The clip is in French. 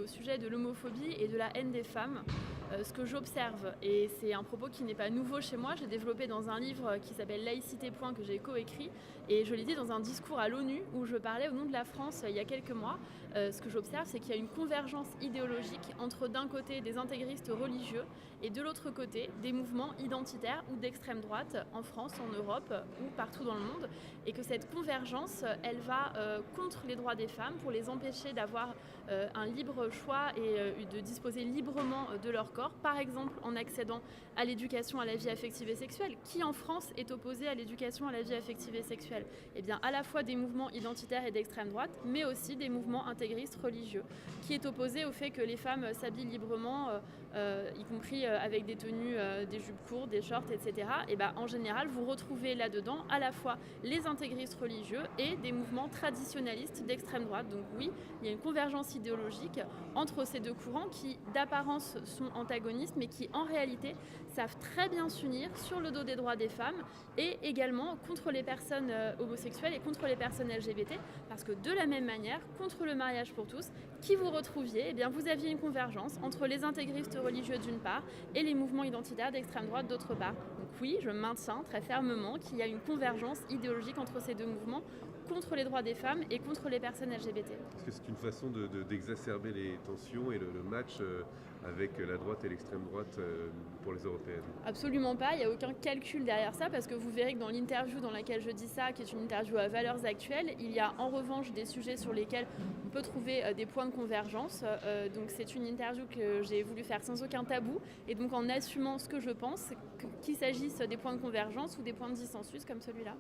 sujet de l'homophobie et de la haine des femmes. Ce que j'observe, et c'est un propos qui n'est pas nouveau chez moi, j'ai développé dans un livre qui s'appelle Laïcité Point que j'ai coécrit, et je l'ai dit dans un discours à l'ONU où je parlais au nom de la France il y a quelques mois. Ce que j'observe, c'est qu'il y a une convergence idéologique entre d'un côté des intégristes religieux et de l'autre côté des mouvements identitaires ou d'extrême droite en France, en Europe ou partout dans le monde, et que cette convergence, elle va contre les droits des femmes pour les empêcher d'avoir un libre choix et de disposer librement de leur corps, par exemple en accédant à l'éducation à la vie affective et sexuelle. Qui en France est opposé à l'éducation à la vie affective et sexuelle? Eh bien, à la fois des mouvements identitaires et d'extrême droite, mais aussi des mouvements intégristes religieux. Qui est opposé au fait que les femmes s'habillent librement, y compris avec des tenues, des jupes courtes, des shorts, etc. Et ben, en général, vous retrouvez là-dedans à la fois les intégristes religieux et des mouvements traditionnalistes d'extrême droite. Donc oui, il y a une convergence idéologique entre ces deux courants qui, d'apparence, sont antagonistes, mais qui, en réalité, savent très bien s'unir sur le dos des droits des femmes et également contre les personnes homosexuelles et contre les personnes LGBT, parce que de la même manière, contre le mariage pour tous, qui vous retrouviez, eh bien, vous aviez une convergence entre les intégristes religieux d'une part et les mouvements identitaires d'extrême droite d'autre part. Donc oui, je maintiens très fermement qu'il y a une convergence idéologique entre ces deux mouvements contre les droits des femmes et contre les personnes LGBT. Est-ce que c'est une façon d'exacerber les tensions et le match avec la droite et l'extrême droite pour les européennes? Absolument pas, il n'y a aucun calcul derrière ça, parce que vous verrez que dans l'interview dans laquelle je dis ça, qui est une interview à valeurs actuelles, il y a en revanche des sujets sur lesquels on peut trouver des points de convergence. Donc c'est une interview que j'ai voulu faire sans aucun tabou, et donc en assumant ce que je pense, qu'il s'agisse des points de convergence ou des points de dissensus comme celui-là.